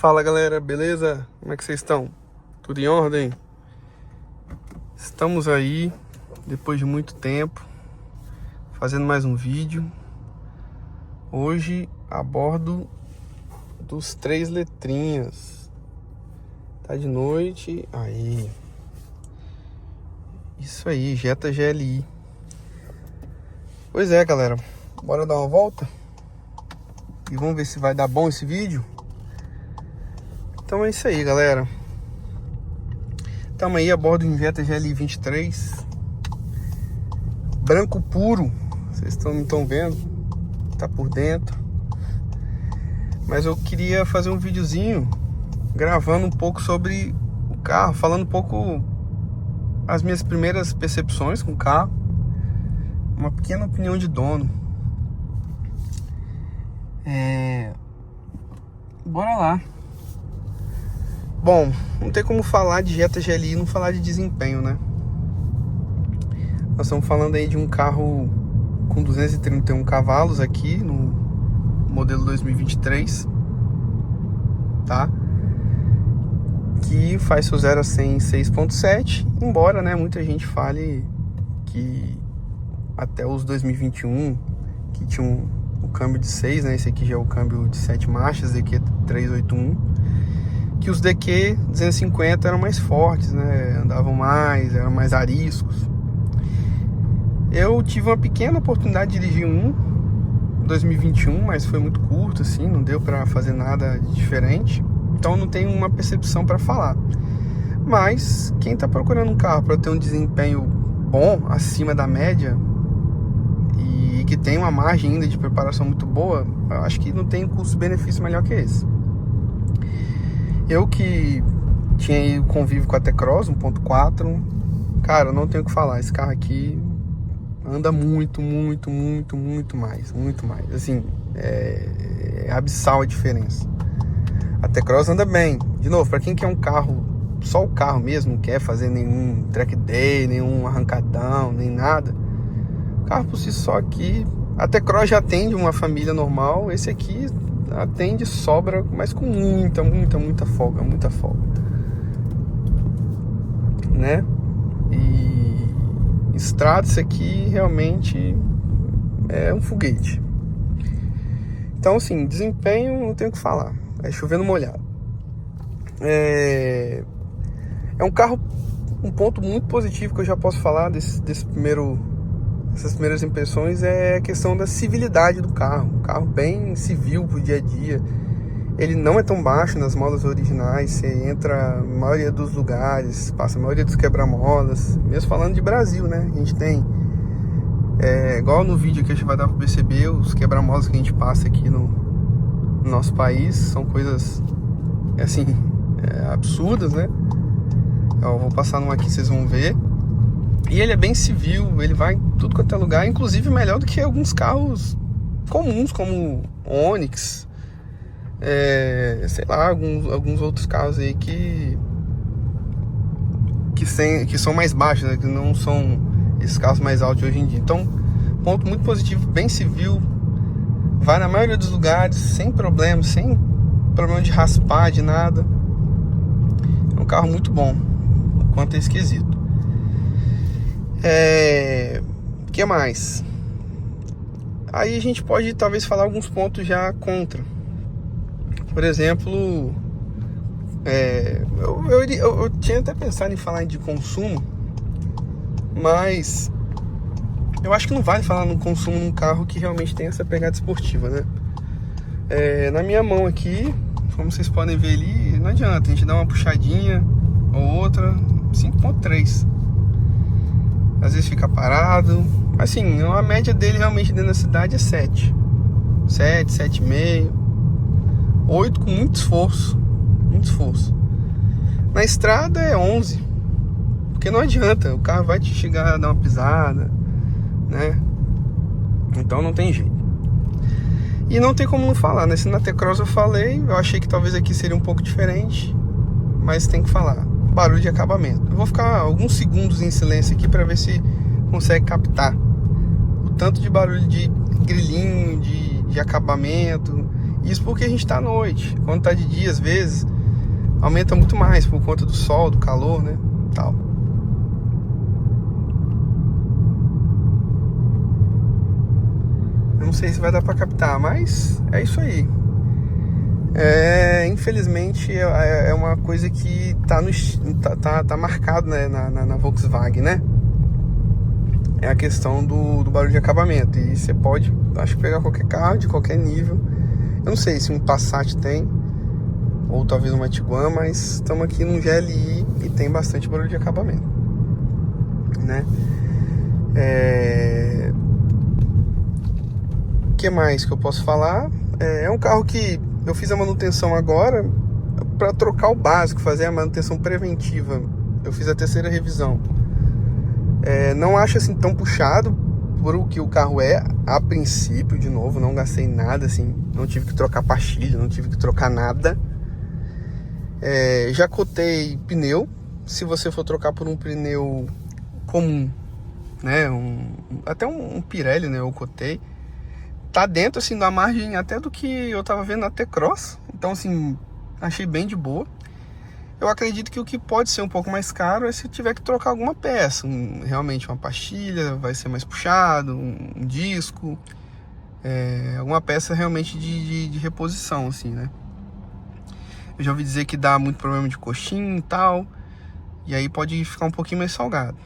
Fala galera, beleza? Como é que vocês estão? Tudo em ordem? Estamos aí, depois de muito tempo, fazendo mais um vídeo. Hoje a bordo dos 3 letrinhas. Tá de noite, aí. Isso aí, Jetta GLI. Pois é galera, bora dar uma volta? E vamos ver se vai dar bom esse vídeo? Então é isso aí, galera. Estamos aí a bordo do Jetta GLI 23. Branco puro. Vocês não estão vendo. Tá por dentro. Mas eu queria fazer um videozinho gravando um pouco sobre o carro. Falando um pouco as minhas primeiras percepções com o carro. Uma pequena opinião de dono. Bora lá. Bom, não tem como falar de Jetta GLI e não falar de desempenho, né? Nós estamos falando aí de um carro com 231 cavalos aqui no modelo 2023, tá? Que faz seu 0 a 100 em 6.7, embora, né, muita gente fale que até os 2021, que tinha o câmbio de 6, né? Esse aqui já é o câmbio de 7 marchas, DQ 381. Que os DQ 250 eram mais fortes, né? Andavam mais, eram mais ariscos. Eu tive uma pequena oportunidade de dirigir um 2021, mas foi muito curto, assim, não deu para fazer nada de diferente. Então não tenho uma percepção para falar. Mas quem está procurando um carro para ter um desempenho bom, acima da média, e que tem uma margem ainda de preparação muito boa, eu acho que não tem custo-benefício melhor que esse. Eu que tinha aí o convívio com a T-Cross 1.4, cara, não tenho o que falar. Esse carro aqui anda muito mais. Assim, é abissal a diferença. A T-Cross anda bem. De novo, para quem quer um carro, só o carro mesmo, não quer fazer nenhum track day, nenhum arrancadão, nem nada. O carro por si só aqui, a T-Cross já atende uma família normal, esse aqui atende, sobra, mas com muita folga, né? E estrada, isso aqui realmente é um foguete. Então, assim, desempenho não tenho o que falar, é chovendo molhado. É um carro, um ponto muito positivo que eu já posso falar essas primeiras impressões é a questão da civilidade do carro. Um carro bem civil pro dia a dia. Ele não é tão baixo nas molas originais. Você entra na maioria dos lugares, passa a maioria dos quebra-molas. Mesmo falando de Brasil, né? A gente tem, igual no vídeo que a gente vai dar para perceber, os quebra-molas que a gente passa aqui no nosso país são coisas, assim, absurdas, né? Eu vou passar numa aqui, vocês vão ver. E ele é bem civil, ele vai em tudo quanto é lugar, inclusive melhor do que alguns carros comuns, como Onix, sei lá, alguns outros carros aí que são mais baixos, né? Que não são esses carros mais altos hoje em dia. Então, ponto muito positivo, bem civil, vai na maioria dos lugares, sem problema de raspar, de nada. É um carro muito bom, quanto é esquisito. Que mais? Aí a gente pode talvez falar alguns pontos já contra. Por exemplo, eu tinha até pensado em falar de consumo, mas eu acho que não vale falar no consumo num carro que realmente tem essa pegada esportiva, né? Na minha mão aqui, como vocês podem ver ali, não adianta, a gente dá uma puxadinha ou outra, 5.3. Às vezes fica parado. Assim, a média dele realmente dentro da cidade é 7, 7,5, 8 com muito esforço. Na estrada é 11, porque não adianta, o carro vai te chegar a dar uma pisada, né? Então não tem jeito. E não tem como não falar, né? Se na T-Cross eu falei, eu achei que talvez aqui seria um pouco diferente, mas tem que falar. Barulho de acabamento. Eu vou ficar alguns segundos em silêncio aqui para ver se consegue captar o tanto de barulho de grilinho, de acabamento Isso porque a gente tá à noite. Quando tá de dia, às vezes, aumenta muito mais por conta do sol, do calor, né? Tal. Eu não sei se vai dar pra captar, mas é isso aí. Infelizmente é uma coisa que tá marcado, né, na Volkswagen, né? É a questão do barulho de acabamento. E você pode, acho que pegar qualquer carro de qualquer nível. Eu não sei se um Passat tem, ou talvez uma Tiguan, mas estamos aqui num GLI e tem bastante barulho de acabamento, né? O que mais que eu posso falar? É um carro que eu fiz a manutenção agora para trocar o básico, fazer a manutenção preventiva. Eu fiz a terceira revisão. Não acho assim tão puxado por o que o carro é a princípio. De novo, não gastei nada assim, não tive que trocar pastilha, não tive que trocar nada. Já cotei pneu. Se você for trocar por um pneu comum, né, até um Pirelli, né, eu cotei, tá dentro assim da margem até do que eu tava vendo na T-Cross. Então assim, achei bem de boa. Eu acredito que o que pode ser um pouco mais caro é se tiver que trocar alguma peça, realmente uma pastilha, vai ser mais puxado, um disco, alguma peça realmente de reposição, assim, né? Eu já ouvi dizer que dá muito problema de coxinha e tal, e aí pode ficar um pouquinho mais salgado.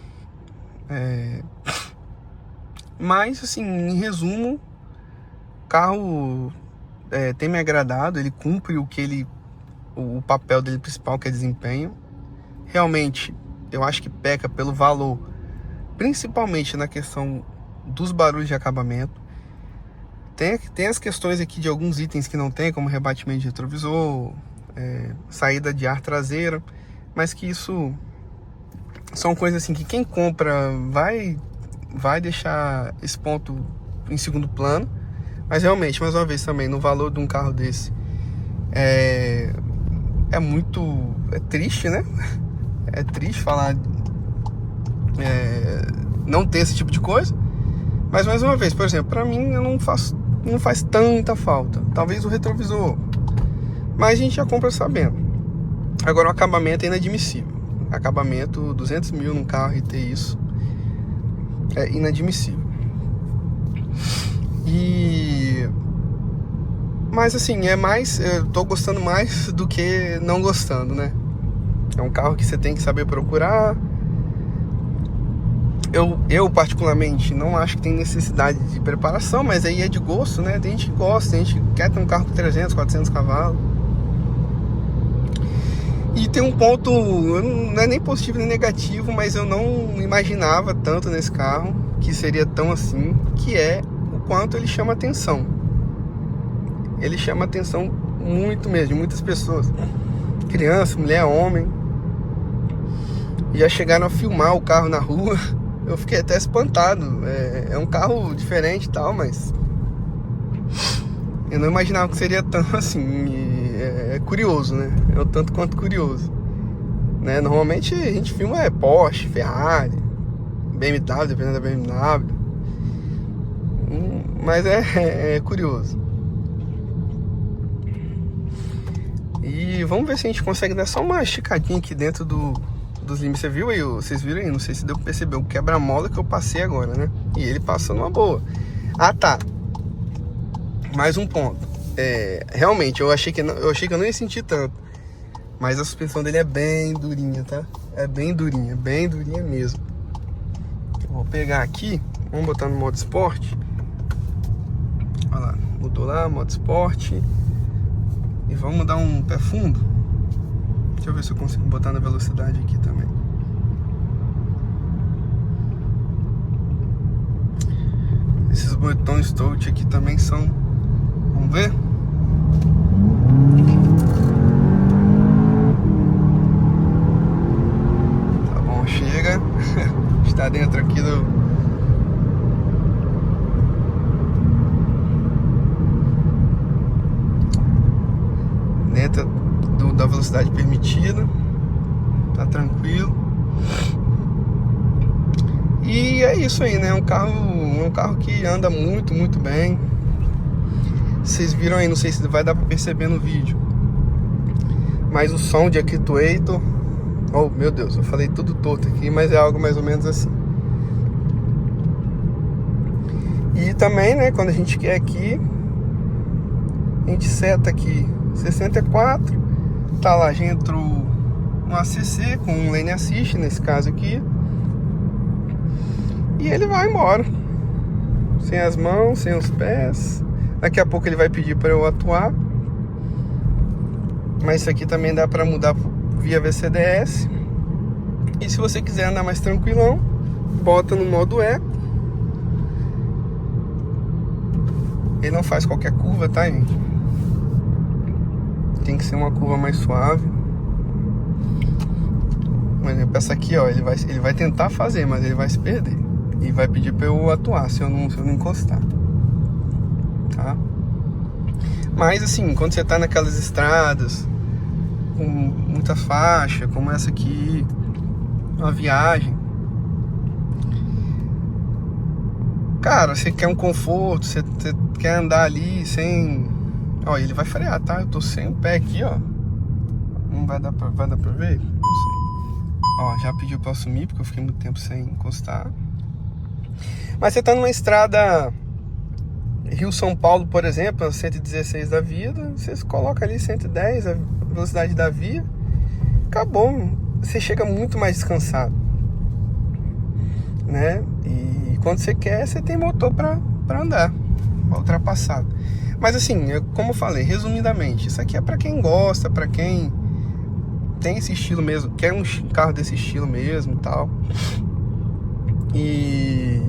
Mas, assim, em resumo, o carro tem me agradado, ele cumpre o papel dele principal, que é desempenho. Realmente, eu acho que peca pelo valor, principalmente na questão dos barulhos de acabamento. Tem as questões aqui de alguns itens que não tem, como rebatimento de retrovisor, saída de ar traseira, mas que isso são coisas assim que quem compra vai deixar esse ponto em segundo plano. Mas realmente, mais uma vez também, no valor de um carro desse, é triste, né? É triste falar não ter esse tipo de coisa. Mas mais uma vez, por exemplo, pra mim não faz tanta falta. Talvez o retrovisor, mas a gente já compra sabendo. Agora o acabamento é inadmissível. Acabamento, 200 mil num carro e ter isso é inadmissível. Mas assim, eu tô gostando mais do que não gostando, né? É um carro que você tem que saber procurar. Eu particularmente não acho que tem necessidade de preparação, mas aí é de gosto, né? Tem gente que gosta, tem gente que quer ter um carro com 300, 400 cavalos. E tem um ponto, não é nem positivo nem negativo, mas eu não imaginava tanto nesse carro que seria tão assim, que é o quanto ele chama atenção. Ele chama atenção muito mesmo, de muitas pessoas. Criança, mulher, homem. Já chegaram a filmar o carro na rua. Eu fiquei até espantado. É um carro diferente e tal, mas eu não imaginava que seria tão assim. É curioso, né? É o tanto quanto curioso, né? Normalmente a gente filma Porsche, Ferrari, BMW, dependendo da BMW. Mas é curioso. E vamos ver se a gente consegue dar só uma esticadinha aqui dentro dos limites. Vocês viram aí? Não sei se deu pra perceber o quebra-mola que eu passei agora, né? E ele passou numa boa. Ah, tá. Mais um ponto. Realmente, eu achei que eu não ia sentir tanto. Mas a suspensão dele é bem durinha, tá? É bem durinha mesmo. Eu vou pegar aqui, vamos botar no modo esporte. Olha lá, mudou lá, modo esporte. E vamos dar um pé fundo. Deixa eu ver se eu consigo botar na velocidade aqui também. Esses botões touch aqui também são... Vamos ver? Tá bom, chega. Está dentro aqui da velocidade permitida. Tá tranquilo. E é isso aí, né? É um carro que anda muito, muito bem. Vocês viram aí, não sei se vai dar pra perceber no vídeo, mas o som de Actuator, oh meu Deus, eu falei tudo torto aqui, mas é algo mais ou menos assim. E também, né, quando a gente quer aqui, a gente seta aqui 64, tá lá, já entrou no ACC com um lane assist, nesse caso aqui, e ele vai embora, sem as mãos, sem os pés. Daqui a pouco ele vai pedir para eu atuar, mas isso aqui também dá para mudar via VCDS. E se você quiser andar mais tranquilão, bota no modo eco. Ele não faz qualquer curva, tá, gente? Tem que ser uma curva mais suave. Por exemplo, essa aqui, ó, ele vai tentar fazer, mas ele vai se perder. E vai pedir pra eu atuar se eu não encostar. Tá? Mas assim, quando você tá naquelas estradas com muita faixa, como essa aqui, uma viagem, cara, você quer um conforto, você quer andar ali sem... Ó, ele vai frear, tá? Eu tô sem o pé aqui, ó. Não vai dar pra ver? Não sei. Ó, já pediu pra eu sumir, porque eu fiquei muito tempo sem encostar. Mas você tá numa estrada Rio-São Paulo, por exemplo, a 116 da vida, você coloca ali 110, a velocidade da via, acabou. Você chega muito mais descansado, né? E quando você quer, você tem motor pra andar, pra ultrapassar. Mas assim, como eu falei, resumidamente, isso aqui é pra quem gosta, pra quem tem esse estilo mesmo, quer um carro desse estilo mesmo e tal. E...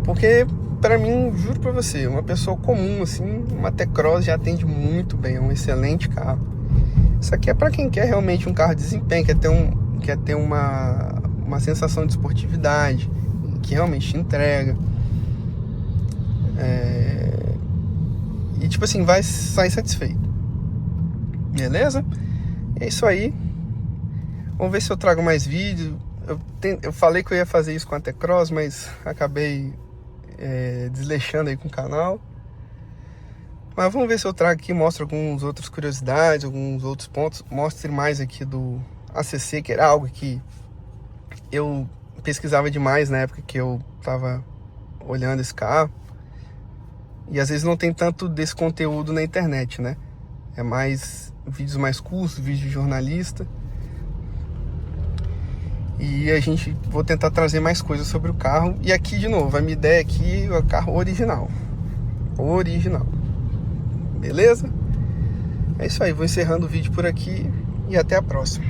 porque, pra mim, juro pra você, uma pessoa comum, assim, uma T-Cross já atende muito bem, é um excelente carro. Isso aqui é pra quem quer realmente um carro de desempenho, quer ter uma sensação de esportividade, que realmente entrega. E tipo assim, vai sair satisfeito. Beleza? É isso aí. Vamos ver se eu trago mais vídeo. Eu falei que eu ia fazer isso com a T-Cross, mas acabei desleixando aí com o canal. Mas vamos ver se eu trago aqui, mostro algumas outras curiosidades, alguns outros pontos. Mostre mais aqui do ACC, que era algo que eu pesquisava demais na época que eu tava olhando esse carro. E às vezes não tem tanto desse conteúdo na internet, né? É mais vídeos mais curtos, vídeo de jornalista. E vou tentar trazer mais coisas sobre o carro. E aqui de novo, a minha ideia aqui é o carro original. Beleza? É isso aí, vou encerrando o vídeo por aqui e até a próxima.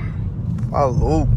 Falou!